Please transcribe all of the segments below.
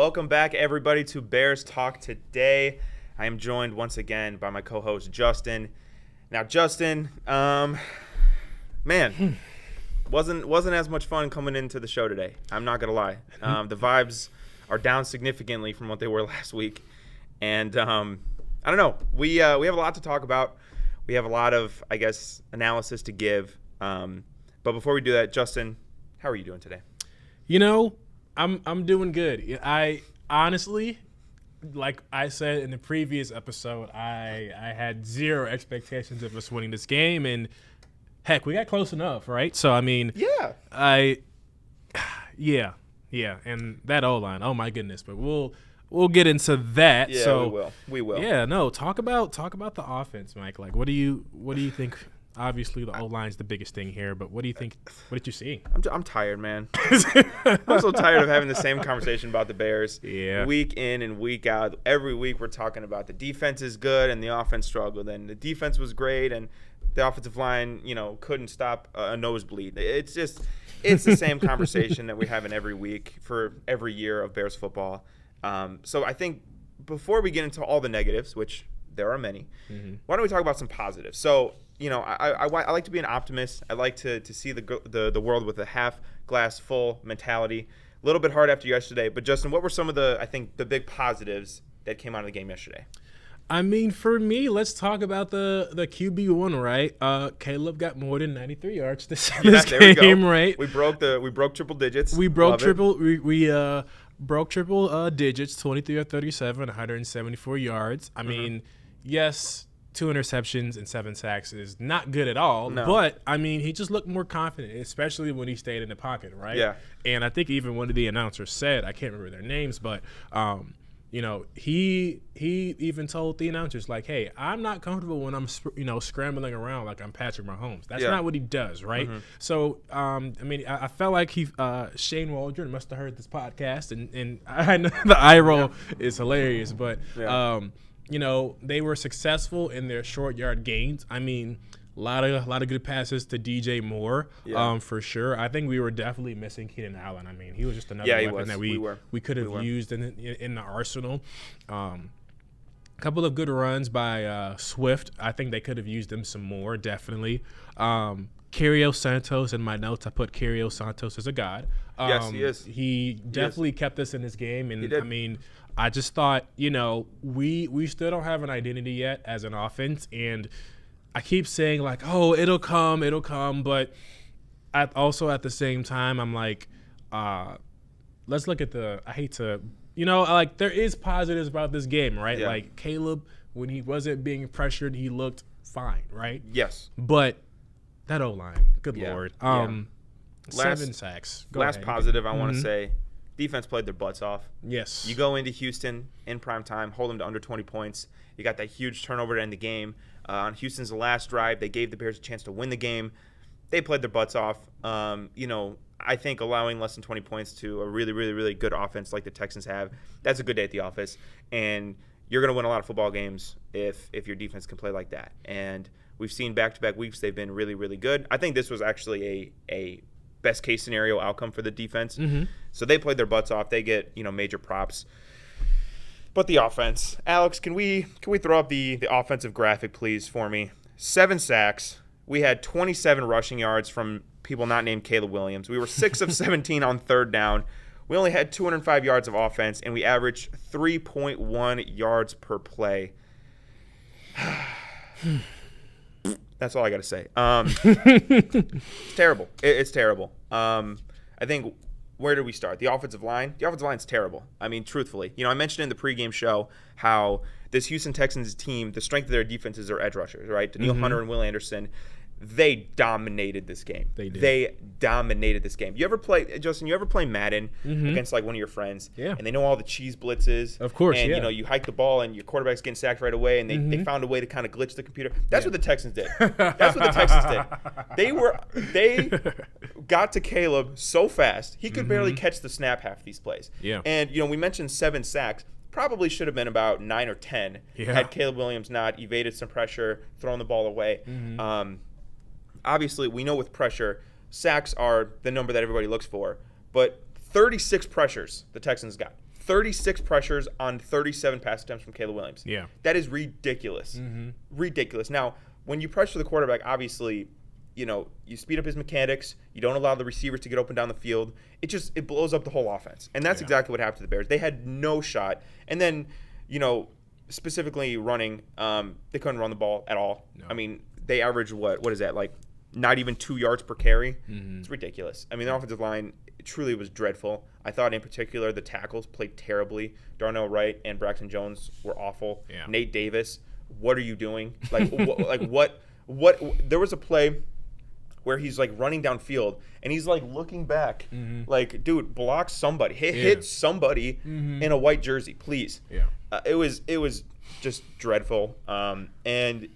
Welcome back, everybody, to Bears Talk today. I am joined once again by my co-host, Justin. Now, Justin, man, wasn't as much fun coming into the show today. I'm not going to lie. The vibes are down significantly from what they were last week. And I don't know. We have a lot to talk about. We have a lot of, I guess, analysis to give. But before we do that, Justin, how are you doing today? You know, I'm doing good. I honestly, like I said in the previous episode, I had zero expectations of us winning this game, and heck, we got close enough, right? So I mean, yeah, and that O-line, oh my goodness, but we'll get into that. Yeah, so we will. Yeah, no, talk about the offense, Mike. Like, what do you think? Obviously, the O-line's the biggest thing here, but what do you think? What did you see? I'm tired, man. I'm so tired of having the same conversation about the Bears. Yeah. Week in and week out. Every week we're talking about the defense is good and the offense struggled, and the defense was great and the offensive line, couldn't stop a nosebleed. It's the same conversation that we're having every week for every year of Bears football. So I think before we get into all the negatives, which there are many, why don't we talk about some positives? So, I like to be an optimist. I like to see the world with a half glass full mentality. A little bit hard after yesterday, but Justin, what were some of the big positives that came out of the game yesterday? I mean, for me, let's talk about the QB1, right? Caleb got more than 93 yards this game, right? We broke triple digits. We broke triple digits, 23 or 37, 174 yards. I mean, yes, 2 interceptions and 7 sacks is not good at all. No. But, I mean, he just looked more confident, especially when he stayed in the pocket, right? Yeah. And I think even one of the announcers said, I can't remember their names, but, he even told the announcers, like, hey, I'm not comfortable when I'm, scrambling around like I'm Patrick Mahomes. That's not what he does, right? So, I felt like Shane Waldron must have heard this podcast, and I know the eye roll is hilarious, but they were successful in their short yard gains. I mean, a lot of good passes to DJ Moore, for sure. I think we were definitely missing Keenan Allen. I mean, he was just another weapon that we could have used in the arsenal. A couple of good runs by Swift. I think they could have used him some more, definitely. Cario Santos, in my notes, I put Cario Santos as a god. Yes, he is. He definitely kept us in this game, and I mean, I just thought, we still don't have an identity yet as an offense, and I keep saying, like, oh, it'll come, but at the same time, I'm like, let's look at there is positives about this game, right? Yeah. Like, Caleb, when he wasn't being pressured, he looked fine, right? Yes. But that O-line, good Lord. 7 sacks. Last positive I want to say, defense played their butts off. Yes. You go into Houston in primetime, hold them to under 20 points. You got that huge turnover to end the game. On Houston's last drive, they gave the Bears a chance to win the game. They played their butts off. I think allowing less than 20 points to a really, really, really good offense like the Texans have, that's a good day at the office. And you're going to win a lot of football games if your defense can play like that. And we've seen back-to-back weeks they've been really, really good. I think this was actually a best-case scenario outcome for the defense. So they played their butts off. They get, major props. But the offense, Alex, can we throw up the offensive graphic, please, for me? 7 sacks. We had 27 rushing yards from people not named Caleb Williams. We were 6 of 17 on third down. We only had 205 yards of offense, and we averaged 3.1 yards per play. That's all I got to say. It's terrible. It's terrible. I think, where do we start? The offensive line? The offensive line's terrible. I mean, truthfully. I mentioned in the pregame show how this Houston Texans team, the strength of their defense is their edge rushers, right? Danielle Hunter and Will Anderson. They dominated this game. They did. They dominated this game. Justin, you ever play Madden against like one of your friends? Yeah. And they know all the cheese blitzes. Of course, and, you hike the ball and your quarterback's getting sacked right away and they found a way to kind of glitch the computer. That's what the Texans did. That's what the Texans did. They got to Caleb so fast, he could barely catch the snap half of these plays. Yeah. And, we mentioned 7 sacks. Probably should have been about 9 or 10 had Caleb Williams not evaded some pressure, thrown the ball away. Obviously, we know with pressure, sacks are the number that everybody looks for. But 36 pressures the Texans got. 36 pressures on 37 pass attempts from Caleb Williams. Yeah. That is ridiculous. Ridiculous. Now, when you pressure the quarterback, obviously, you speed up his mechanics. You don't allow the receivers to get open down the field. It blows up the whole offense. And that's exactly what happened to the Bears. They had no shot. And then, specifically running, they couldn't run the ball at all. No. I mean, they averaged what is that, like not even 2 yards per carry? It's ridiculous. I mean, the offensive line truly was dreadful. I thought in particular the tackles played terribly. Darnell Wright and Braxton Jones were awful. Yeah. Nate Davis, what are you doing? Like, what? There was a play where he's like running downfield and he's like looking back, like, dude, block somebody, hit somebody in a white jersey, please. Yeah. It was just dreadful. And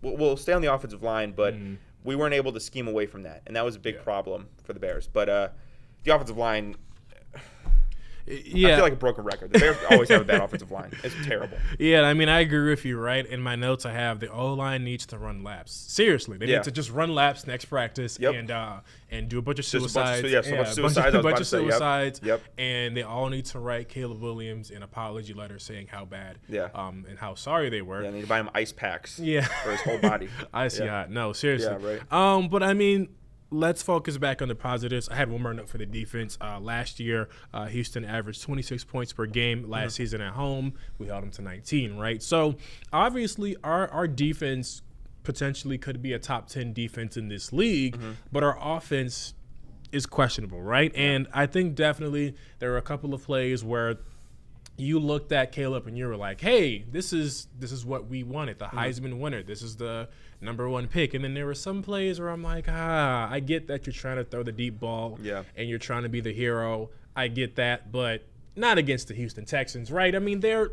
we'll stay on the offensive line, but we weren't able to scheme away from that, and that was a big problem for the Bears. But the offensive line, I feel like a broken record. The Bears always have a bad offensive line. It's terrible. Yeah, I mean, I agree with you, right? In my notes, I have the O-line needs to run laps. Seriously, they need to just run laps next practice and do a bunch of suicides. A bunch of suicides. And they all need to write Caleb Williams an apology letter saying how bad and how sorry they were. Yeah, they need to buy him ice packs for his whole body. Icy hot. No, seriously. Yeah, right. But, I mean, let's focus back on the positives. I had one more note for the defense. Last year, Houston averaged 26 points per game last season at home. We held them to 19, right? So, obviously, our defense potentially could be a top 10 defense in this league, but our offense is questionable, right? Yeah. And I think definitely there are a couple of plays where you looked at Caleb and you were like, hey, this is what we wanted, the Heisman winner. This is the number 1 pick. And then there were some plays where I'm like, I get that you're trying to throw the deep ball and you're trying to be the hero. I get that, but not against the Houston Texans, right? I mean, they're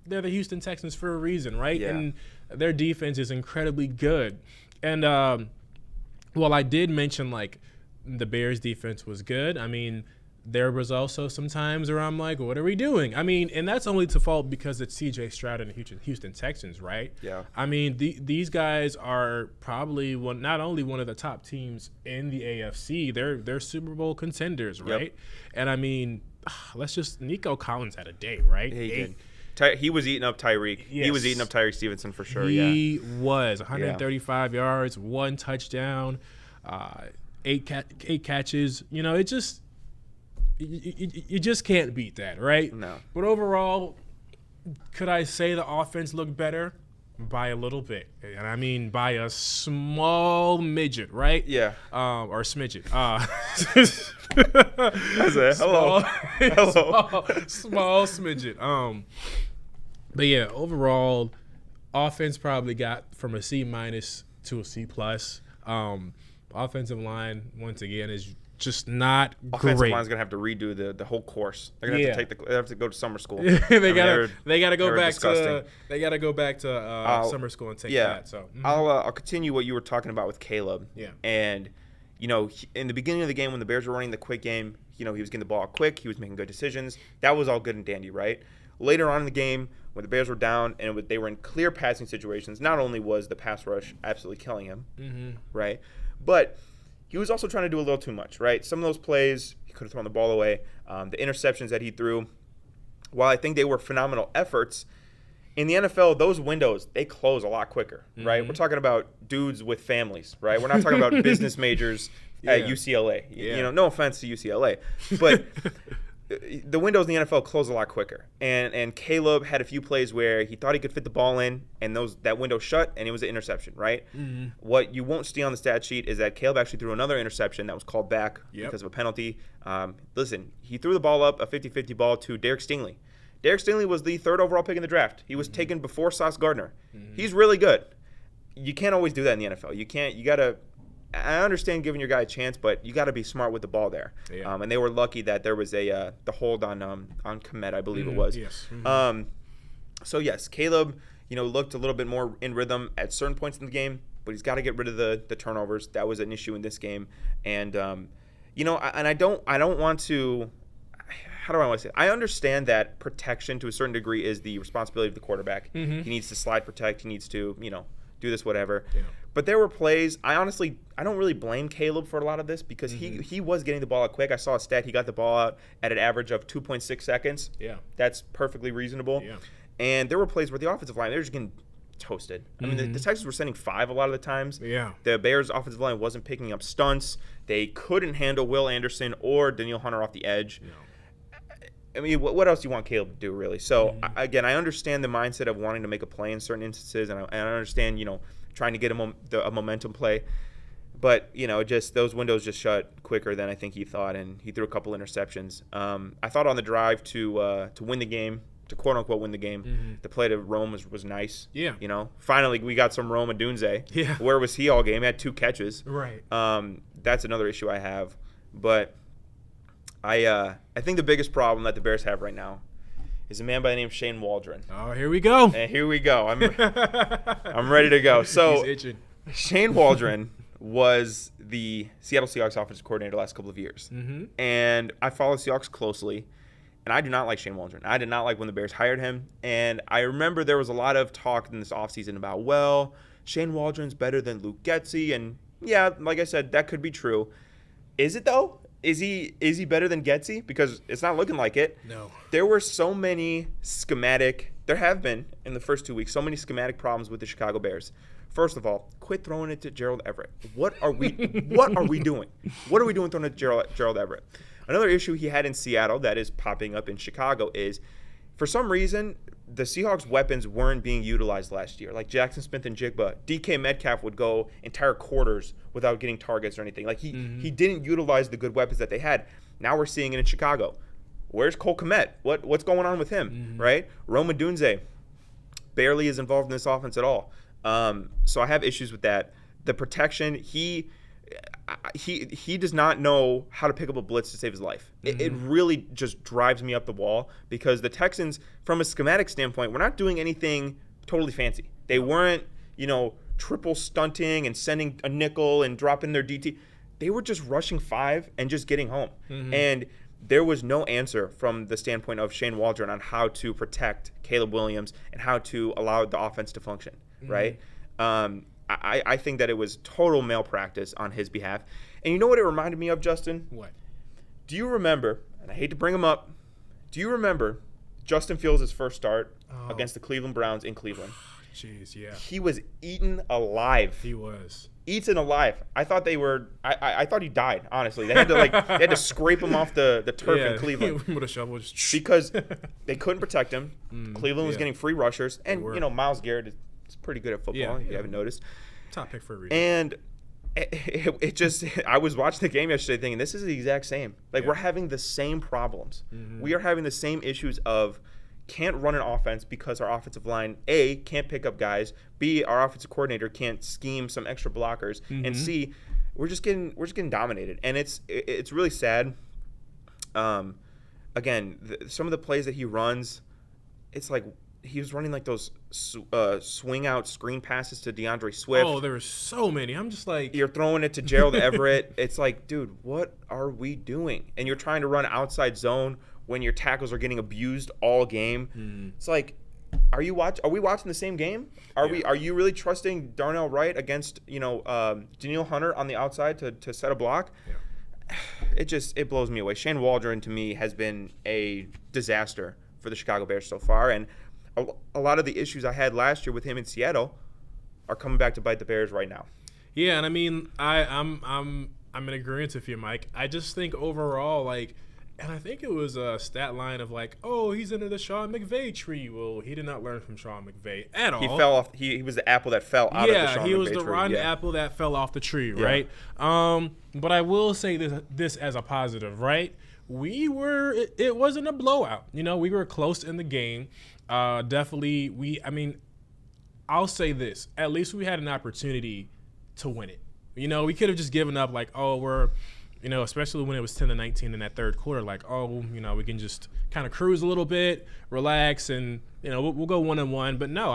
the Houston Texans for a reason, right? Yeah. And their defense is incredibly good. And while I did mention, like, the Bears' defense was good, I mean, there was also some times where I'm like, what are we doing? I mean, and that's only to fault because it's C.J. Stroud and the Houston Texans, right? Yeah. I mean, these guys are probably not only one of the top teams in the AFC, they're Super Bowl contenders, right? Yep. And I mean, Nico Collins had a day, right? Yeah, he did. He was eating up Tyreek. Yes. He was eating up Tyreek Stevenson for sure. He was 135 yards, 1 touchdown, 8 catches. It just. You just can't beat that, right? No. But overall, could I say the offense looked better? By a little bit. And I mean by a small midget, right? Yeah. Or smidget. I said, hello. Small smidget. But yeah, overall, offense probably got from a C- to a C+. Offensive line, once again, is just not offensive great. line's gonna have to redo the whole course. They're gonna have to go to summer school. they gotta go back to summer school and take that. So I'll continue what you were talking about with Caleb. Yeah. And in the beginning of the game when the Bears were running the quick game, he was getting the ball out quick. He was making good decisions. That was all good and dandy, right? Later on in the game, when the Bears were down and they were in clear passing situations, not only was the pass rush absolutely killing him, right, but he was also trying to do a little too much, right? Some of those plays, he could have thrown the ball away. The interceptions that he threw, while I think they were phenomenal efforts, in the NFL, those windows, they close a lot quicker, right? We're talking about dudes with families, right? We're not talking about business majors at UCLA. Yeah. No offense to UCLA. But the windows in the NFL close a lot quicker. And Caleb had a few plays where he thought he could fit the ball in, and that window shut, and it was an interception, right? What you won't see on the stat sheet is that Caleb actually threw another interception that was called back because of a penalty. Listen, he threw the ball up, a 50-50 ball to Derek Stingley. Derek Stingley was the 3rd overall pick in the draft. He was taken before Sauce Gardner. He's really good. You can't always do that in the NFL. You got to – I understand giving your guy a chance, but you got to be smart with the ball there. Yeah. And they were lucky that there was the hold on Komet, I believe it was. Yes. So yes, Caleb, looked a little bit more in rhythm at certain points in the game, but he's got to get rid of the turnovers. That was an issue in this game, and I don't want to. How do I want to say it? I understand that protection to a certain degree is the responsibility of the quarterback. He needs to slide protect. He needs to do this, whatever. Yeah. But there were plays. I don't really blame Caleb for a lot of this because he was getting the ball out quick. I saw a stat. He got the ball out at an average of 2.6 seconds. Yeah. That's perfectly reasonable. Yeah. And there were plays where the offensive line, they were just getting toasted. I mean, the Texans were sending 5 a lot of the times. Yeah. The Bears' offensive line wasn't picking up stunts. They couldn't handle Will Anderson or Danielle Hunter off the edge. No. I mean, what else do you want Caleb to do, really? So, again, I understand the mindset of wanting to make a play in certain instances, and I understand, trying to get a momentum play. But, just those windows just shut quicker than I think he thought, and he threw a couple interceptions. I thought on the drive to win the game, to quote-unquote win the game, the play to Rome was nice. Yeah. Finally, we got some Rome Odunze. Yeah. Where was he all game? He had 2 catches. Right. That's another issue I have. But I think the biggest problem that the Bears have right now is a man by the name of Shane Waldron. Oh, here we go. And here we go. I'm ready to go. So he's itching. Shane Waldron was the Seattle Seahawks offensive coordinator the last couple of years. And I follow the Seahawks closely, and I do not like Shane Waldron. I did not like when the Bears hired him. And I remember there was a lot of talk in this offseason about, well, Shane Waldron's better than Luke Getsy. And, yeah, like I said, that could be true. Is it, though? Is he better than Getsy? Because it's not looking like it. No. There were so many there have been in the first 2 weeks, so many schematic problems with the Chicago Bears. First of all, quit throwing it to Gerald Everett. What are we doing? What are we doing throwing it to Gerald Everett? Another issue he had in Seattle that is popping up in Chicago is, for some reason, the Seahawks' weapons weren't being utilized last year. Like Jackson Smith and Jigba, DK Metcalf would go entire quarters without getting targets or anything. Like he didn't utilize the good weapons that they had. Now we're seeing it in Chicago. Where's Cole Kmet? What's going on with him? Right? Rome Odunze barely is involved in this offense at all. So I have issues with that. The protection, he does not know how to pick up a blitz to save his life. It really just drives me up the wall because the Texans, from a schematic standpoint, we're not doing anything totally fancy. They weren't, triple stunting and sending a nickel and dropping their DT. They were just rushing 5 and just getting home. And there was no answer from the standpoint of Shane Waldron on how to protect Caleb Williams and how to allow the offense to function, right? I think that it was total malpractice on his behalf. And you know what it reminded me of, Justin? What? Do you remember, and I hate to bring him up, do you remember Justin Fields' first start against the Cleveland Browns in Cleveland? Jeez, yeah. He was eaten alive. He was. Eaten alive. I thought I thought he died, honestly. They had to scrape him off the turf in Cleveland. With a shovel. Because they couldn't protect him. Cleveland was getting free rushers. And, Myles Garrett is pretty good at football, if you haven't noticed. Top pick for a reason. And it just – I was watching the game yesterday thinking this is the exact same. We're having the same problems. We are having the same issues of can't run an offense because our offensive line, A, can't pick up guys, B, our offensive coordinator can't scheme some extra blockers, and C, we're just getting dominated. And it's really sad. Again, some of the plays that he runs, it's like – he was running like those swing out screen passes to DeAndre Swift. Oh, there were so many. I'm just like, you're throwing it to Gerald Everett. It's like, dude, what are we doing? And you're trying to run outside zone when your tackles are getting abused all game. It's like, are we watching the same game? Are you really trusting Darnell Wright against Danielle Hunter on the outside to set a block? Yeah. It blows me away. Shane Waldron to me has been a disaster for the Chicago Bears so far, and a lot of the issues I had last year with him in Seattle are coming back to bite the Bears right now. Yeah, and I mean, I'm in agreement with you, Mike. I just think overall, and I think it was a stat line of he's under the Sean McVay tree. Well, he did not learn from Sean McVay at all. He fell off. He was the apple that fell out of the Sean McVay tree. Yeah, he was the rotten apple that fell off the tree, right? But I will say this as a positive, right? It wasn't a blowout. We were close in the game. Definitely, I'll say this. At least we had an opportunity to win it. We could have just given up we're, especially when it was 10-19 in that third quarter, we can just kind of cruise a little bit, relax, and, we'll go 1-1. But no,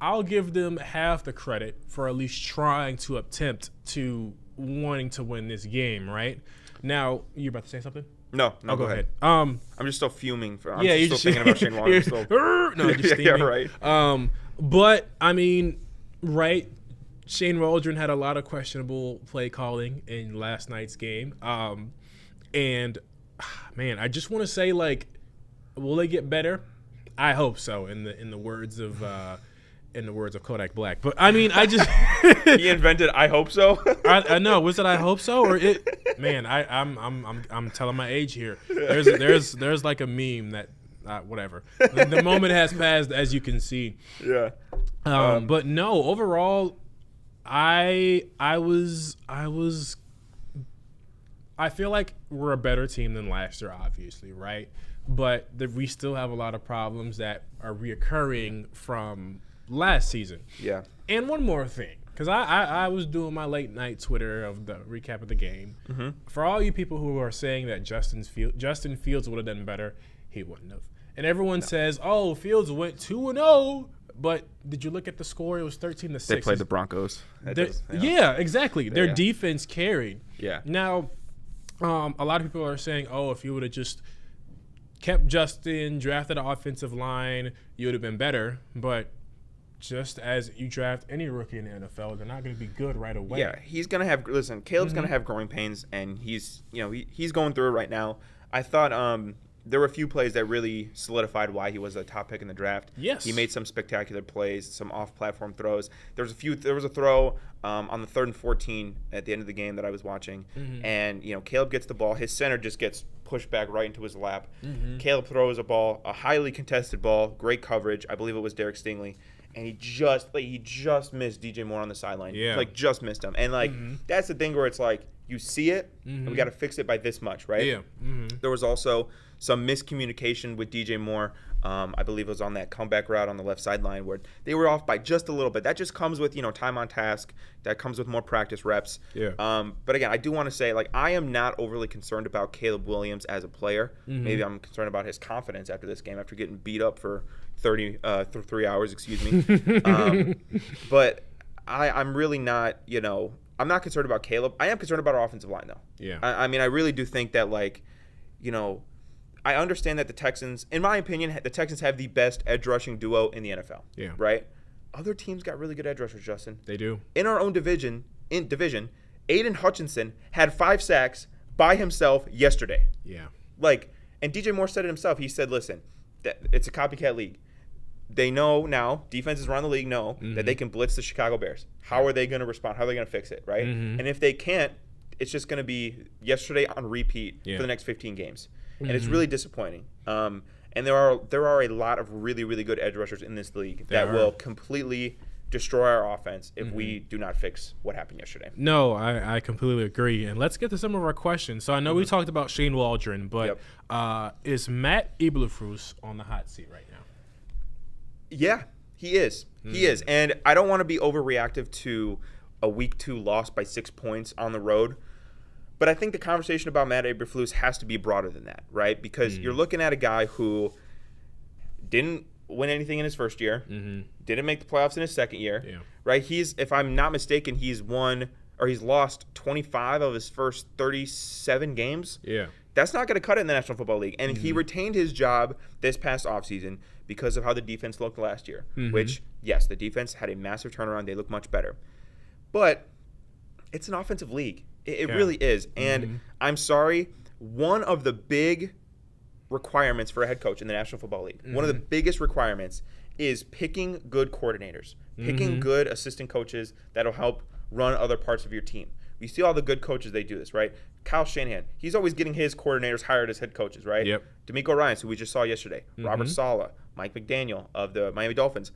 I'll give them half the credit for at least trying to attempt to wanting to win this game, right? Now, you about to say something? No, go ahead. I'm just still fuming. I'm still thinking about Shane Waldron. No, just steaming. Yeah, right. But right, Shane Waldron had a lot of questionable play calling in last night's game. And man, I just want to say, like, will they get better? I hope so. In the words of Kodak Black. But I mean, I just he invented "I hope so." I know. Was it "I hope so" or it? Man, I'm telling my age here. There's like a meme that whatever. The moment has passed, as you can see. Yeah. But no, overall, I feel like we're a better team than last year, obviously, right? But we still have a lot of problems that are reoccurring from last season. Yeah. And one more thing, because I was doing my late night Twitter of the recap of the game. Mm-hmm. For all you people who are saying that Justin Fields would have done better, he wouldn't have. And everyone says, "Oh, Fields went 2-0." But did you look at the score? It was 13-6. They played the Broncos. Yeah, exactly. Their Yeah. defense carried. Yeah. Now, a lot of people are saying, "Oh, if you would have just kept Justin, drafted an offensive line, you would have been better." But just as you draft any rookie in the NFL, they're not going to be good right away. Yeah, he's gonna have. Listen, Caleb's gonna have growing pains, and he's going through it right now. I thought there were a few plays that really solidified why he was a top pick in the draft. Yes. He made some spectacular plays, some off-platform throws. There was a throw on the 3rd and 14 at the end of the game that I was watching, and Caleb gets the ball. His center just gets pushed back right into his lap. Caleb throws a highly contested ball, great coverage. I believe it was Derek Stingley. And he just missed DJ Moore on the sideline. Yeah. Like, just missed him. And, that's the thing where it's like, you see it, and we got to fix it by this much, right? Yeah. There was also some miscommunication with DJ Moore. I believe it was on that comeback route on the left sideline where they were off by just a little bit. That just comes with, time on task. That comes with more practice reps. Yeah. But again, I do want to say, like, I am not overly concerned about Caleb Williams as a player. Maybe I'm concerned about his confidence after this game, after getting beat up for 3 hours, excuse me. But I'm really not, I'm not concerned about Caleb. I am concerned about our offensive line, though. Yeah. I mean, I really do think that, like, I understand that the Texans, in my opinion, the Texans have the best edge rushing duo in the NFL. Yeah. Right? Other teams got really good edge rushers, Justin. They do. In our own division, Aiden Hutchinson had 5 sacks by himself yesterday. Yeah. And DJ Moore said it himself. He said, listen, it's a copycat league. They know now, defenses around the league know that they can blitz the Chicago Bears. How are they going to respond? How are they going to fix it, right? And if they can't, it's just going to be yesterday on repeat for the next 15 games. And it's really disappointing. And there are a lot of really, really good edge rushers in this league that will completely destroy our offense if we do not fix what happened yesterday. No, I completely agree. And let's get to some of our questions. So I know we talked about Shane Waldron, but is Matt Eberflus on the hot seat right now? Yeah, he is. He is. And I don't want to be overreactive to a week 2 loss by 6 points on the road. But I think the conversation about Matt Eberflus has to be broader than that, right? Because you're looking at a guy who didn't win anything in his first year, didn't make the playoffs in his second year, right? If I'm not mistaken, he's lost 25 of his first 37 games. Yeah. That's not going to cut it in the National Football League. And he retained his job this past offseason because of how the defense looked last year, which, yes, the defense had a massive turnaround. They look much better. But it's an offensive league. It really is. And I'm sorry, one of the big requirements for a head coach in the National Football League, one of the biggest requirements is picking good coordinators, picking good assistant coaches that'll help run other parts of your team. You see all the good coaches, they do this, right? Kyle Shanahan, he's always getting his coordinators hired as head coaches, right? Yep. D'Amico Ryans, who we just saw yesterday. Robert Saleh, Mike McDaniel of the Miami Dolphins.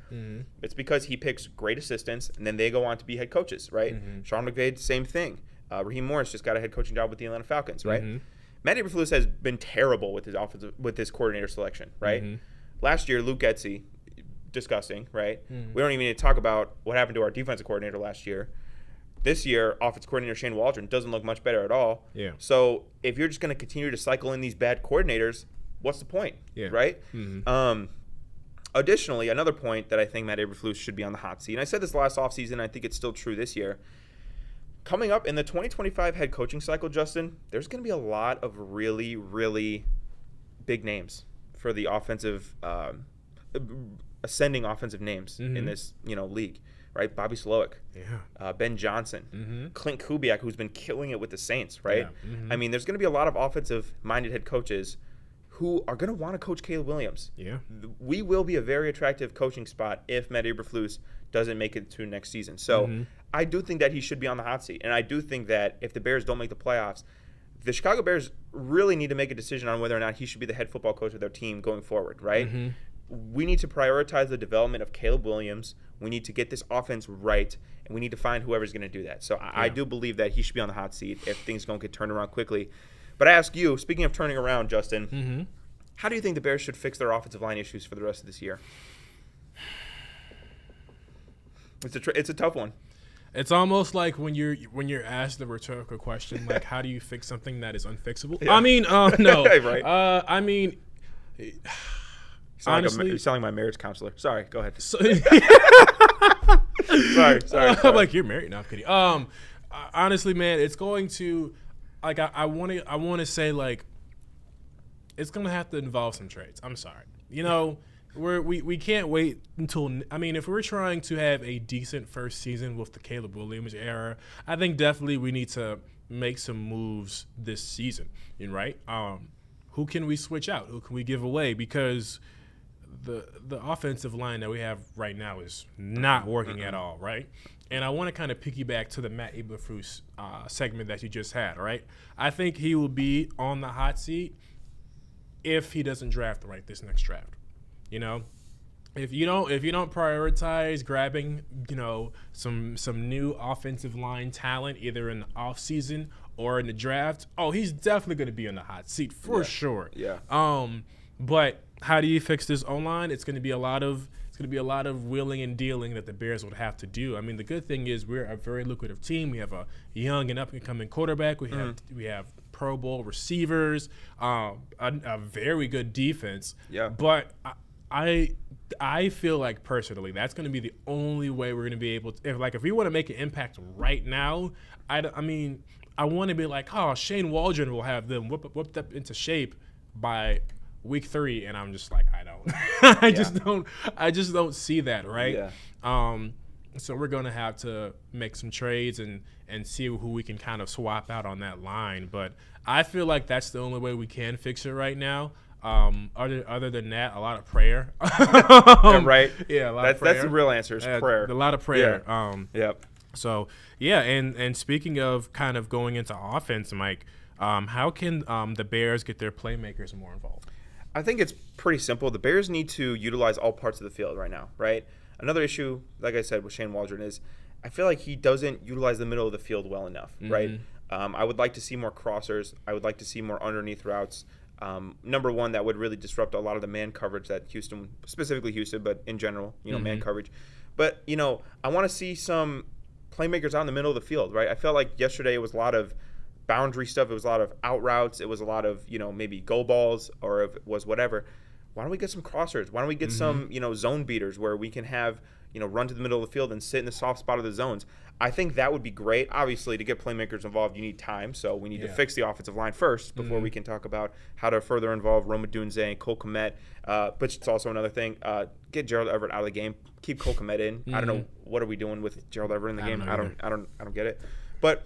It's because he picks great assistants, and then they go on to be head coaches, right? Sean McVay, same thing. Raheem Morris just got a head coaching job with the Atlanta Falcons, right? Matt Eberflus has been terrible with his coordinator selection, right? Last year, Luke Getsy, disgusting, right? We don't even need to talk about what happened to our defensive coordinator last year. This year, offensive coordinator Shane Waldron doesn't look much better at all. Yeah. So if you're just going to continue to cycle in these bad coordinators, what's the point, right? Additionally, another point that I think Matt Eberflus should be on the hot seat, and I said this last offseason, I think it's still true this year. Coming up in the 2025 head coaching cycle, Justin, there's going to be a lot of really, really big names for the offensive, ascending offensive names in this league. right? Bobby Slowick, Ben Mm-hmm. Johnson, Clint Kubiak, who's been killing it with the Saints, right? Yeah. Mm-hmm. I mean, there's going to be a lot of offensive-minded head coaches who are going to want to coach Caleb Williams. Yeah. We will be a very attractive coaching spot if Matt Eberflus doesn't make it to next season. So I do think that he should be on the hot seat. And I do think that if the Bears don't make the playoffs, the Chicago Bears really need to make a decision on whether or not he should be the head football coach of their team going forward, right? Mm-hmm. We need to prioritize the development of Caleb Williams. We need to get this offense right, and we need to find whoever's going to do that. So I do believe that he should be on the hot seat if things don't get turned around quickly. But I ask you, speaking of turning around, Justin, how do you think the Bears should fix their offensive line issues for the rest of this year? It's a tough one. It's almost like when you're asked the rhetorical question, like, how do you fix something that is unfixable? Yeah. I mean, no. Right. I mean, honestly, you sound like my marriage counselor. Sorry, go ahead. Sorry. I'm like, you're married? No, I'm kidding. Honestly, man, it's going to, like, I want to say, like, it's going to have to involve some trades. I'm sorry. You know, we can't wait until, I mean, if we're trying to have a decent first season with the Caleb Williams era, I think definitely we need to make some moves this season, right? Who can we switch out? Who can we give away? Because the offensive line that we have right now is not working at all, right? And I want to kind of piggyback to the Matt Eberflus segment that you just had, right? I think he will be on the hot seat if he doesn't draft right this next draft. You know, if you don't prioritize grabbing, some new offensive line talent either in the offseason or in the draft, he's definitely going to be on the hot seat for sure. Yeah. But how do you fix this O-line? It's going to be a lot of wheeling and dealing that the Bears would have to do. I mean, the good thing is we're a very lucrative team. We have a young and up-and-coming quarterback. We have Pro Bowl receivers, a very good defense. Yeah. But I feel like personally that's going to be the only way we're going to be able to, if we want to make an impact right now. I mean, I want to be like, Shane Waldron will have them whipped up into shape by week 3, and I'm just like, I don't. I just don't see that, right? Yeah. So we're going to have to make some trades and see who we can kind of swap out on that line. But I feel like that's the only way we can fix it right now. Other than that, a lot of prayer. Yeah, right. Yeah, a lot of prayer. That's the real answer is prayer. A lot of prayer. Yeah. Yep. So, yeah, and speaking of kind of going into offense, Mike, how can the Bears get their playmakers more involved? I think it's pretty simple. The Bears need to utilize all parts of the field right now, right? Another issue, like I said, with Shane Waldron is I feel like he doesn't utilize the middle of the field well enough, right? I would like to see more crossers. I would like to see more underneath routes. Number one, that would really disrupt a lot of the man coverage that Houston, specifically Houston, but in general, man coverage. But, I want to see some playmakers out in the middle of the field, right? I felt like yesterday it was a lot of boundary stuff. It was a lot of out routes. It was a lot of, maybe go balls, or if it was whatever. Why don't we get some crossers? Why don't we get some, zone beaters where we can have, run to the middle of the field and sit in the soft spot of the zones? I think that would be great. Obviously, to get playmakers involved, you need time. So we need to fix the offensive line first before we can talk about how to further involve Rome Odunze and Cole Kmet. But it's also another thing. Get Gerald Everett out of the game. Keep Cole Kmet in. I don't know, what are we doing with Gerald Everett in the game? I don't get it. But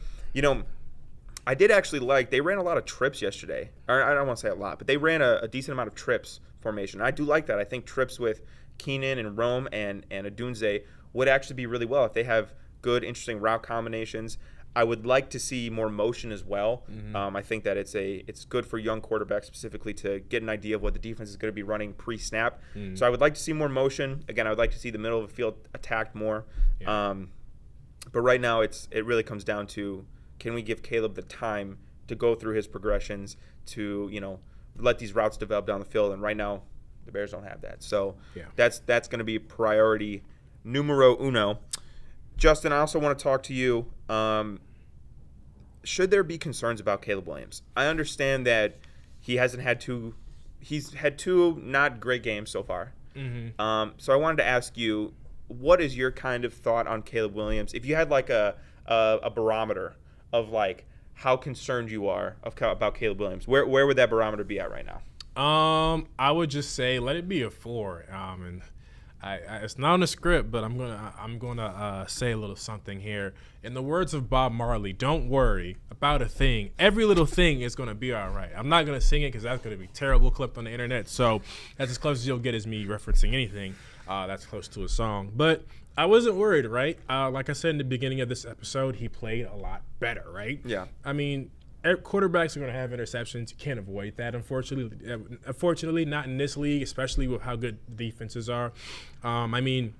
I did actually they ran a lot of trips yesterday. Or I don't want to say a lot, but they ran a decent amount of trips formation. I do like that. I think trips with Keenan and Rome and Odunze would actually be really well if they have good, interesting route combinations. I would like to see more motion as well. I think that it's good for young quarterbacks specifically to get an idea of what the defense is going to be running pre-snap. So I would like to see more motion. Again, I would like to see the middle of the field attacked more. But right now, it really comes down to, can we give Caleb the time to go through his progressions to let these routes develop down the field? And right now, the Bears don't have that. So that's going to be priority numero uno. Justin, I also want to talk to you. Should there be concerns about Caleb Williams? I understand that he's had two not great games so far. So I wanted to ask you, what is your kind of thought on Caleb Williams? If you had like a barometer of like how concerned you are about Caleb Williams, where would that barometer be at right now? I would just say let it be a 4. And It's not on the script, but I'm gonna say a little something here. In the words of Bob Marley, don't worry about a thing. Every little thing is gonna be all right. I'm not gonna sing it because that's gonna be terrible clipped on the internet. So that's as close as you'll get as me referencing anything that's close to a song. But I wasn't worried, right? Like I said in the beginning of this episode, he played a lot better, right? Yeah. I mean, quarterbacks are going to have interceptions. You can't avoid that, unfortunately, not in this league, especially with how good the defenses are. I mean,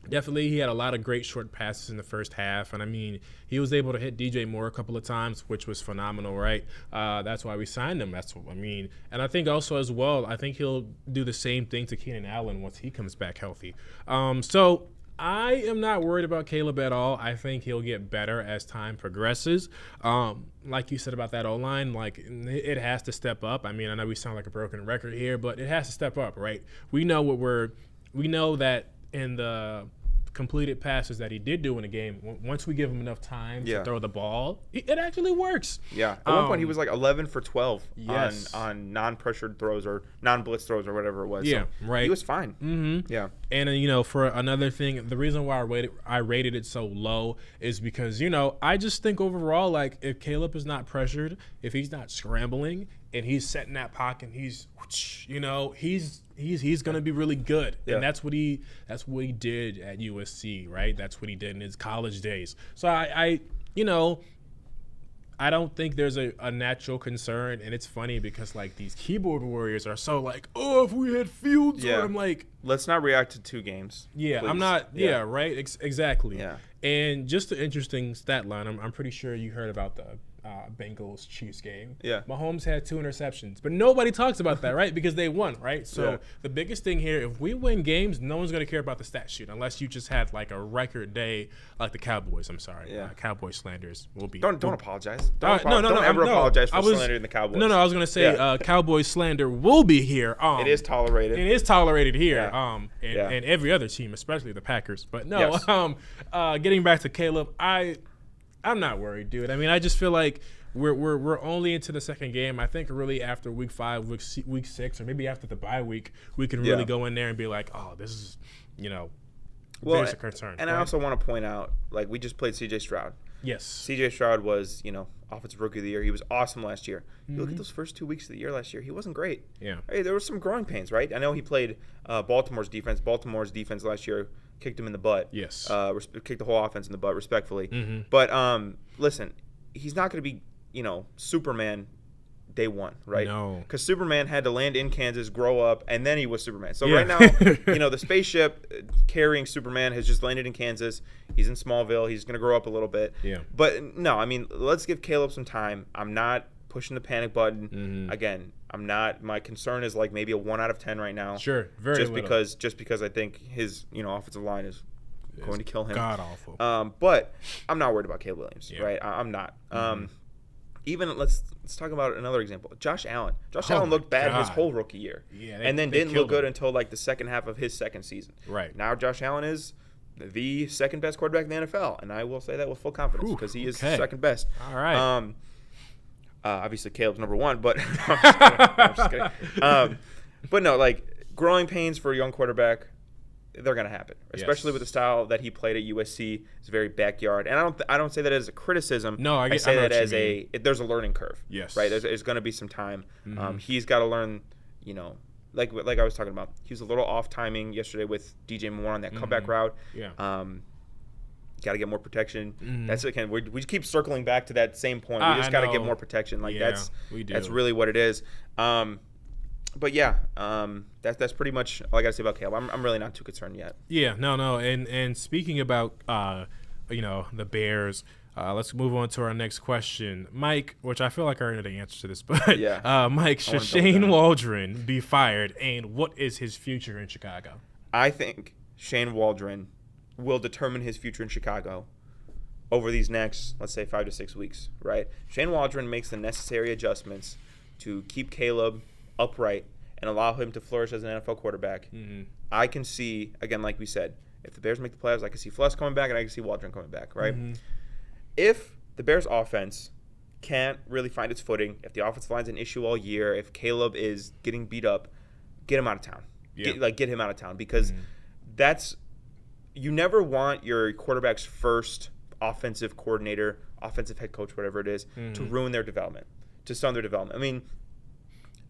definitely he had a lot of great short passes in the first half. And, I mean, he was able to hit DJ Moore a couple of times, which was phenomenal, right? That's why we signed him. That's what I mean. And I think also as well, I think he'll do the same thing to Keenan Allen once he comes back healthy. So I am not worried about Caleb at all. I think he'll get better as time progresses. Like you said about that O-line, like it has to step up. I mean, I know we sound like a broken record here, but it has to step up, right? We know that in the completed passes that he did do in the game, once we give him enough time to throw the ball, it actually works. Yeah. At one point, he was like 11 for 12 yes. on non-pressured throws or non-blitz throws or whatever it was. Yeah, so right. He was fine. Mm-hmm. Yeah. And, for another thing, the reason why I rated it so low is because, I just think overall, like, if Caleb is not pressured, if he's not scrambling, and he's setting that pocket, and he's going to be really good. Yeah. And that's what he did at USC, right? That's what he did in his college days. So I don't think there's a natural concern, and it's funny because like these keyboard warriors are so like, oh, if we had Fields, or I'm like, let's not react to 2 games. Yeah, please. I'm not. Yeah, right. Exactly. Yeah. And just an interesting stat line. I'm pretty sure you heard about the Bengals Chiefs game. Yeah. Mahomes had 2 interceptions, but nobody talks about that, right? Because they won, right? So the biggest thing here, if we win games, no one's going to care about the stat sheet unless you just had like a record day like the Cowboys. I'm sorry. Yeah. Cowboy slanders will be. Don't apologize. Don't ever apologize for slandering the Cowboys. No, I was going to say Cowboy slander will be here. It is tolerated. It is tolerated here. Yeah. And every other team, especially the Packers. But no, getting back to Caleb, I'm not worried, dude. I mean, I just feel like we're only into the second game. I think really after week 5, week 6, or maybe after the bye week, we can really go in there and be like, oh, this is, there's a concern. And I also want to point out, like, we just played C.J. Stroud. Yes. C.J. Stroud was, Offensive Rookie of the Year. He was awesome last year. You look at those first 2 weeks of the year last year, he wasn't great. Yeah. Hey, there were some growing pains, right? I know he played Baltimore's defense. Baltimore's defense last year kicked him in the butt. Yes. Kicked the whole offense in the butt, respectfully. Mm-hmm. But listen, he's not going to be, Superman day one, right? No. Because Superman had to land in Kansas, grow up, and then he was Superman. So right now, the spaceship carrying Superman has just landed in Kansas. He's in Smallville. He's going to grow up a little bit. Yeah. But no, I mean, let's give Caleb some time. I'm not pushing the panic button. Mm-hmm. Again, I'm not. My concern is like maybe a 1 out of 10 right now. Sure. Very just little. because I think his offensive line is going to kill him. God awful. But I'm not worried about Caleb Williams, right? I'm not. Mm-hmm. Even let's talk about another example. Josh Allen. Allen looked bad his whole rookie year. Yeah, and then didn't look good until like the second half of his second season. Right. Now Josh Allen is the second best quarterback in the NFL, and I will say that with full confidence because he is second best. All right. Obviously Caleb's number 1, but I'm just kidding. But no, like growing pains for a young quarterback, they're going to happen, especially with the style that he played at USC. It's very backyard, and I don't say that as a criticism. No, I say that as there's a learning curve. Yes, right. There's going to be some time. Mm-hmm. He's got to learn. Like I was talking about, he was a little off timing yesterday with DJ Moore on that comeback route. Yeah. Got to get more protection. Mm-hmm. That's again. We keep circling back to that same point. We just got to get more protection. Like that's really what it is. But yeah, that's pretty much all I got to say about Caleb. I'm really not too concerned yet. Yeah, no, and speaking about the Bears, let's move on to our next question, Mike. Which I feel like I already know the answer to this, but Mike, should Shane Waldron be fired, and what is his future in Chicago? I think Shane Waldron will determine his future in Chicago over these next, let's say, 5 to 6 weeks. Right? Shane Waldron makes the necessary adjustments to keep Caleb upright and allow him to flourish as an NFL quarterback. Mm-hmm. I can see, again, like we said, if the Bears make the playoffs, I can see Fluss coming back and I can see Waldron coming back, right? Mm-hmm. If the Bears offense can't really find its footing, if the offensive line's an issue all year, if Caleb is getting beat up, get him out of town. Yeah. Get him out of town because you never want your quarterback's first offensive coordinator, offensive head coach, whatever it is, to ruin their development, to stunt their development. I mean,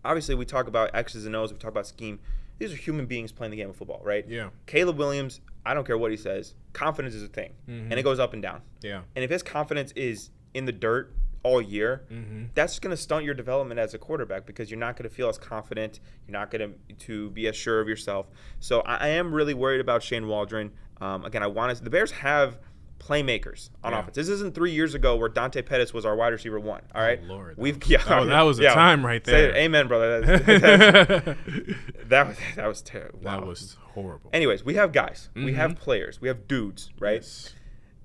obviously we talk about X's and O's, we talk about scheme. These are human beings playing the game of football, right? Yeah. Caleb Williams, I don't care what he says, confidence is a thing, and it goes up and down. Yeah. And if his confidence is in the dirt all year, that's going to stunt your development as a quarterback because you're not going to feel as confident. You're not going to be as sure of yourself. So I am really worried about Shane Waldron. Again, the Bears have playmakers on offense. This isn't 3 years ago where Dante Pettis was our wide receiver 1. All right, Lord, that was a time right there. Amen, brother. That was terrible. That was horrible. Anyways, we have guys, we have players, we have dudes, right? Yes.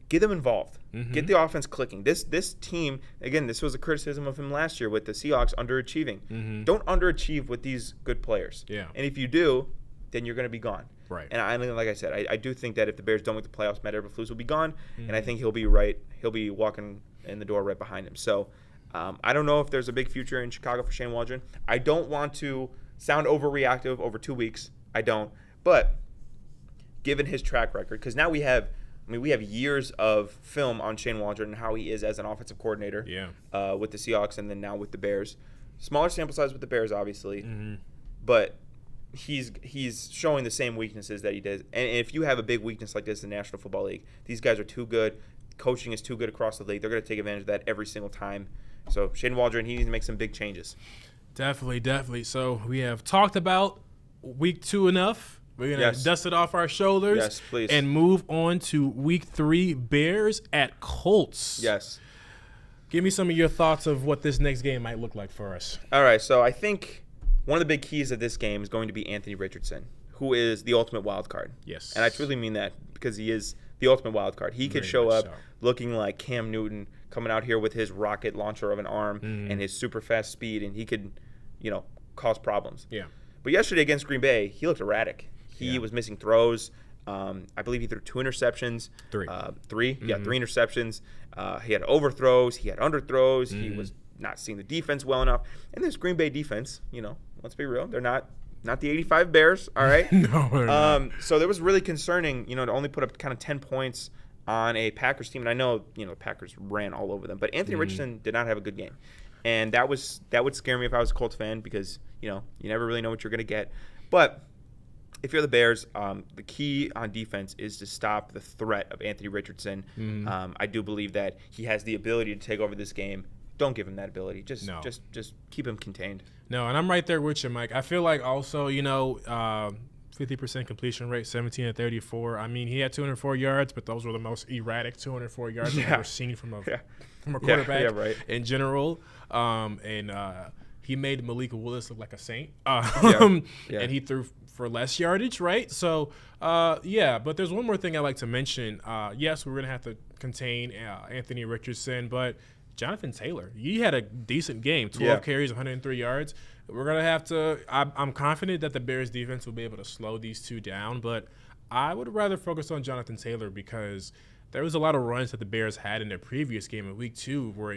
Get them involved. Get the offense clicking. This team, again, this was a criticism of him last year with the Seahawks underachieving. Don't underachieve with these good players. Yeah. And if you do, then you're going to be gone. Right. And like I said, I do think that if the Bears don't make the playoffs, Matt Eberflus will be gone, and I think he'll be right. He'll be walking in the door right behind him. So I don't know if there's a big future in Chicago for Shane Waldron. I don't want to sound overreactive over 2 weeks. I don't. But given his track record, because now we have years of film on Shane Waldron and how he is as an offensive coordinator with the Seahawks and then now with the Bears. Smaller sample size with the Bears, obviously, but he's showing the same weaknesses that he did. And if you have a big weakness like this in the National Football League, these guys are too good. Coaching is too good across the league. They're going to take advantage of that every single time. So Shane Waldron, he needs to make some big changes. Definitely. So we have talked about week 2 enough. We're going to dust it off our shoulders. Yes, please. And move on to week 3, Bears at Colts. Yes. Give me some of your thoughts of what this next game might look like for us. All right, so I think one of the big keys of this game is going to be Anthony Richardson, who is the ultimate wild card. Yes. And I truly mean that because he is the ultimate wild card. He could show up looking like Cam Newton, coming out here with his rocket launcher of an arm and his super fast speed, and he could, cause problems. Yeah. But yesterday against Green Bay, he looked erratic. He was missing throws. I believe he threw 2 interceptions. 3. 3? Yeah, 3 interceptions. He had overthrows. He had underthrows. He was not seeing the defense well enough. And this Green Bay defense, let's be real, they're not the 85 Bears, all right? No, they're not. So that was really concerning, to only put up kind of 10 points on a Packers team. And I know, the Packers ran all over them. But Anthony Richardson did not have a good game. And that would scare me if I was a Colts fan because, you never really know what you're going to get. But if you're the Bears, the key on defense is to stop the threat of Anthony Richardson. I do believe that he has the ability to take over this game. Don't give him that ability. Just keep him contained. No, and I'm right there with you, Mike. I feel like also, 50% completion rate, 17 of 34. I mean, he had 204 yards, but those were the most erratic 204 yards I've ever seen from a quarterback in general. And he made Malik Willis look like a saint. And he threw for less yardage, right? So, but there's one more thing I'd like to mention. Yes, we're going to have to contain Anthony Richardson, but Jonathan Taylor, he had a decent game, 12 carries, 103 yards. We're going to have to – I'm confident that the Bears defense will be able to slow these two down, but I would rather focus on Jonathan Taylor because there was a lot of runs that the Bears had in their previous game in week 2 where,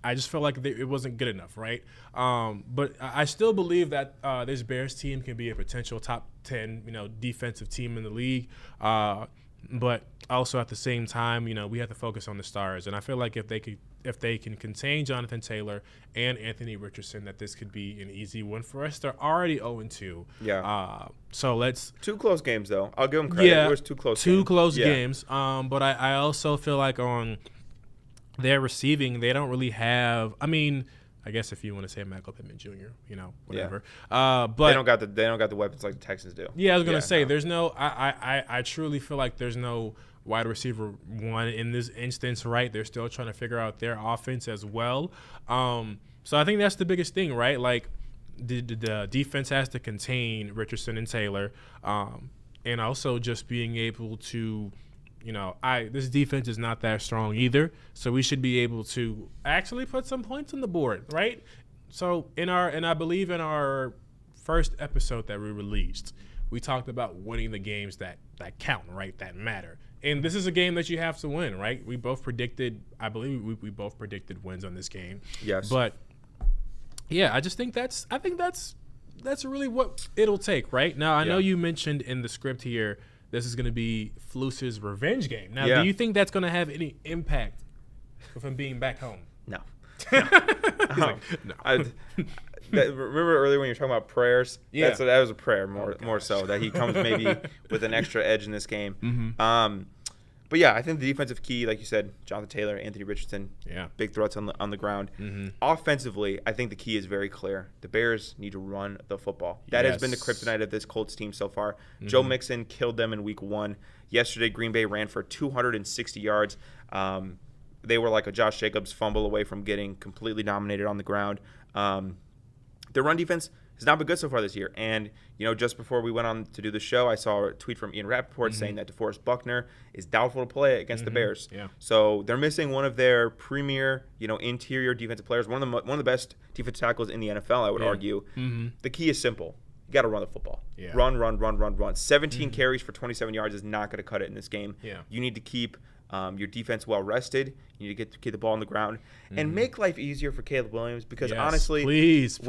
I just felt like it wasn't good enough, right? But I still believe that this Bears team can be a potential top 10, defensive team in the league. But also at the same time, we have to focus on the stars. And I feel like if they can contain Jonathan Taylor and Anthony Richardson, that this could be an easy win for us. They're already 0-2. Yeah. So let's 2 close games though. I'll give them credit. Yeah, it was 2 close. Two close games. But I also feel like on their receiving, they don't really have. I mean, I guess if you want to say Michael Pittman Jr., whatever. But they don't got the weapons like the Texans do. Yeah, I was gonna say there's no. I truly feel like there's no wide receiver 1 in this instance, right? They're still trying to figure out their offense as well. So I think that's the biggest thing, right? Like the defense has to contain Richardson and Taylor, and also just being able to. This defense is not that strong either, so we should be able to actually put some points on the board, right? So I believe in our first episode that we released, we talked about winning the games that count, right? That matter. And this is a game that you have to win, right? We both predicted, I believe we both predicted wins on this game. Yes. But yeah, I think that's that's really what it'll take, right? Now, I know you mentioned in the script here this is going to be Flus's revenge game. Now, do you think that's going to have any impact with him being back home? No. No. Remember earlier when you were talking about prayers? Yeah. That was a prayer more so, that he comes maybe with an extra edge in this game. Mm-hmm. But yeah, I think the defensive key, like you said, Jonathan Taylor, Anthony Richardson, big threats on the ground. Mm-hmm. Offensively, I think the key is very clear. The Bears need to run the football. That has been the kryptonite of this Colts team so far. Mm-hmm. Joe Mixon killed them in week 1. Yesterday, Green Bay ran for 260 yards. They were like a Josh Jacobs fumble away from getting completely dominated on the ground. Their run defense has not been good so far this year. And, just before we went on to do the show, I saw a tweet from Ian Rappaport saying that DeForest Buckner is doubtful to play against the Bears. Yeah. So they're missing one of their premier, interior defensive players, one of the best defensive tackles in the NFL, I would argue. Mm-hmm. The key is simple. You got to run the football. Yeah. Run. 17 carries for 27 yards is not going to cut it in this game. Yeah. You need to keep your defense well rested. You need to get the ball on the ground and make life easier for Caleb Williams, because honestly, please,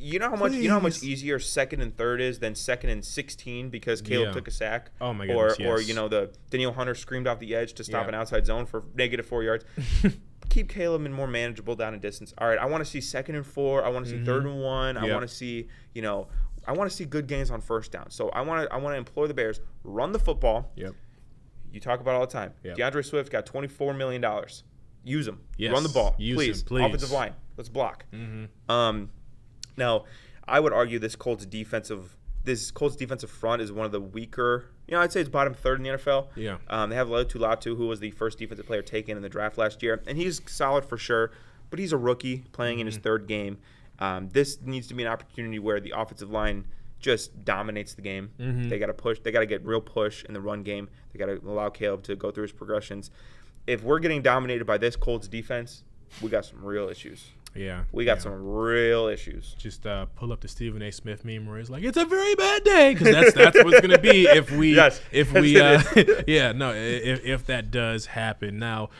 you know how much easier 2nd and 3rd is than 2nd and 16 because Caleb took a sack. Oh my goodness, or the Danielle Hunter screamed off the edge to stop an outside zone for -4 yards. Keep Caleb in more manageable down and distance. All right, I want to see 2nd and 4. I want to see 3rd and 1. I want to see I want to see good games on first down. So I want to implore the Bears, run the football. Yep. You talk about it all the time. Yep. DeAndre Swift got $24 million. Use them. Yes. Run the ball. Please. Offensive line. Let's block. Mm-hmm. Now, I would argue this Colts defensive front is one of the weaker. I'd say it's bottom 3rd in the NFL. Yeah. They have Tulatu, who was the first defensive player taken in the draft last year, and he's solid for sure, but he's a rookie playing in his 3rd game. This needs to be an opportunity where the offensive line just dominates the game. Mm-hmm. They got to push. They got to get real push in the run game. They got to allow Caleb to go through his progressions. If we're getting dominated by this Colts defense, we got some real issues. Yeah. We got some real issues. Just pull up the Stephen A. Smith meme where it's like, it's a very bad day, because that's what it's going to be if that does happen. Now,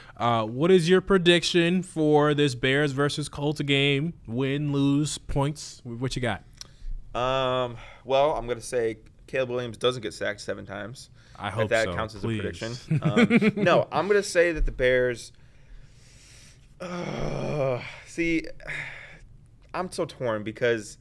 what is your prediction for this Bears versus Colts game? Win, lose, points? What you got? Well, I'm going to say Caleb Williams doesn't get sacked 7 times. I hope that counts as a prediction. No, I'm going to say that the Bears. See, I'm so torn, because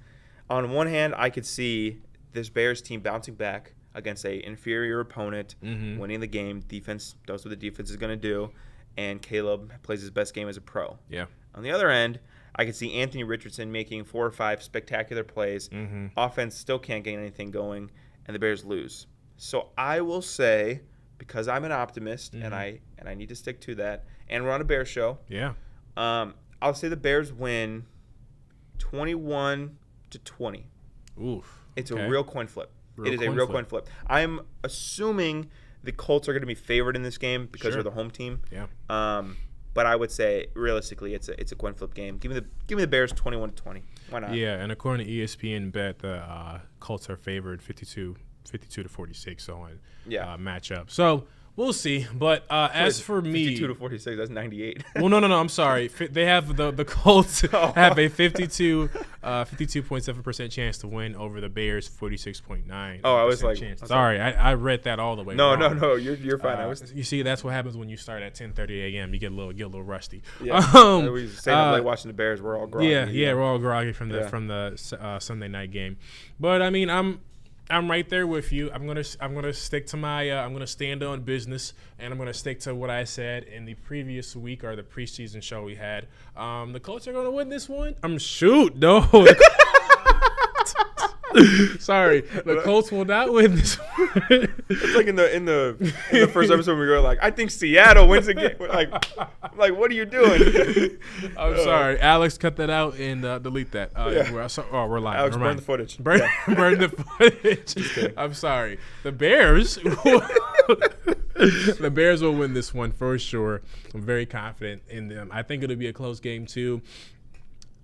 on one hand, I could see this Bears team bouncing back against a inferior opponent, winning the game. Defense does what the defense is going to do, and Caleb plays his best game as a pro. Yeah. On the other end, I could see Anthony Richardson making 4 or 5 spectacular plays. Offense still can't get anything going, and the Bears lose. So I will say, because I'm an optimist, and I need to stick to that, and we're on a Bears show. Yeah. I'll say the Bears win 21-20. Oof. It's a real coin flip. It is a real coin flip. I'm assuming the Colts are going to be favored in this game because they're the home team. Yeah. But I would say realistically, it's a coin flip game. Give me the Bears 21-20. Why not? Yeah, and according to ESPN Bet, the Colts are favored 52-46 on matchup. So we'll see. But as for me, 52-46, that's 98. Well, no. I'm sorry. They have the Colts have a 52.7% chance to win over the Bears 46.9. Oh, I was like, chance. Sorry, I read that all the way. No, wrong. no, you're fine. You see, that's what happens when you start at 10:30 a.m. You get a little rusty. Yeah. We stayed up late watching the Bears. We're all groggy. Yeah, we're all groggy from the Sunday night game. But I mean, I'm right there with you. I'm gonna stick to my. I'm gonna stand on business, and I'm gonna stick to what I said in the previous week or the preseason show we had. The Colts are gonna win this one. No. Sorry, the Colts will not win this one. It's like in the first episode we were like, I think Seattle wins again. Like, what are you doing? I'm sorry, Alex, cut that out and delete that. We're live. Alex, burn the footage. Burn the footage. I'm sorry. The Bears. The Bears will win this one for sure. I'm very confident in them. I think it'll be a close game too.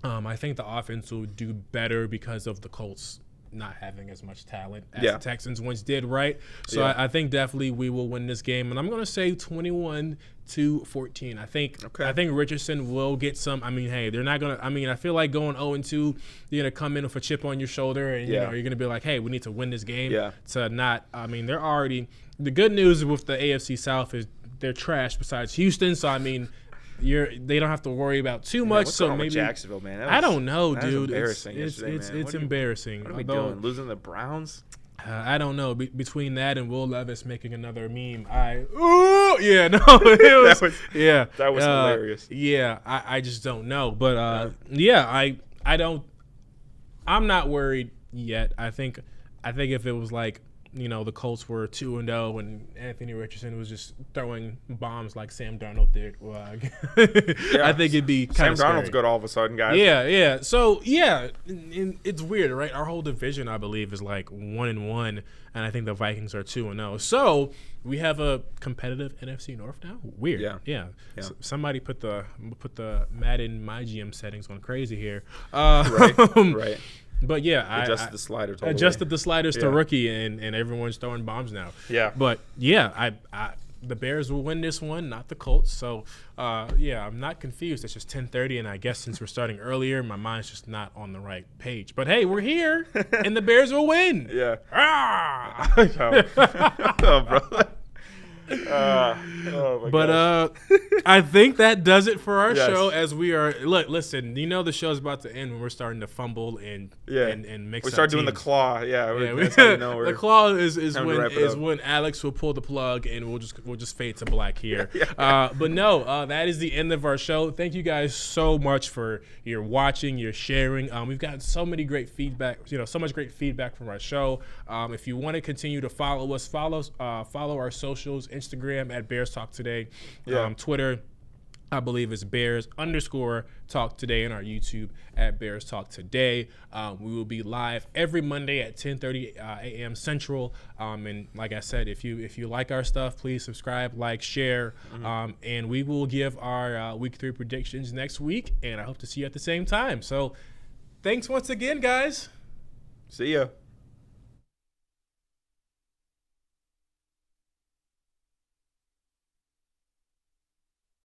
I think the offense will do better because of the Colts' not having as much talent as the Texans once did, right? So I think definitely we will win this game, and I'm going to say 21-14. I think Richardson will get some. I mean, hey, they're not going to. I mean, I feel like going 0-2, you're going to come in with a chip on your shoulder, and you know you're going to be like, hey, we need to win this game. To not. I mean, they're already. The good news with the AFC South is they're trash besides Houston. So I mean. They don't have to worry about too much. What's so going on maybe with Jacksonville, man. I don't know, dude. Embarrassing It's man. embarrassing. What are we doing? Losing the Browns? I don't know. Between that and Will Levis making another meme, it was that was hilarious. Yeah, I just don't know. But I don't. I'm not worried yet. I think if it was like, you know, the Colts were 2-0 and Anthony Richardson was just throwing bombs like Sam Darnold did. Well, I think it'd be kind of Sam Darnold's good all of a sudden, guys. Yeah. So, it's weird, right? Our whole division, I believe, is like 1-1, and I think the Vikings are 2-0. So, we have a competitive NFC North now? Weird. Yeah. Somebody put the Madden My GM settings on crazy here. Right. But yeah, adjusted the sliders. The sliders to rookie, and everyone's throwing bombs now. Yeah. But yeah, the Bears will win this one, not the Colts. So I'm not confused. It's just 10:30, and I guess since we're starting earlier, my mind's just not on the right page. But hey, we're here, and the Bears will win. Yeah. Oh, brother. Oh my gosh. I think that does it for our show. As we are listen, you know the show's about to end when we're starting to fumble and mix. We start doing the claw. The claw is when Alex will pull the plug and we'll just fade to black here. But no, that is the end of our show. Thank you guys so much for your watching, your sharing. We've gotten so many great feedback. So much great feedback from our show. If you want to continue to follow us, follow our socials. Instagram at Bears Talk Today. Twitter, I believe, is Bears_Talk Today, and our YouTube at Bears Talk Today. We will be live every Monday at 10:30 a.m. Central. And like I said, if you like our stuff, please subscribe, like, share, and we will give our Week 3 predictions next week. And I hope to see you at the same time. So, thanks once again, guys. See ya.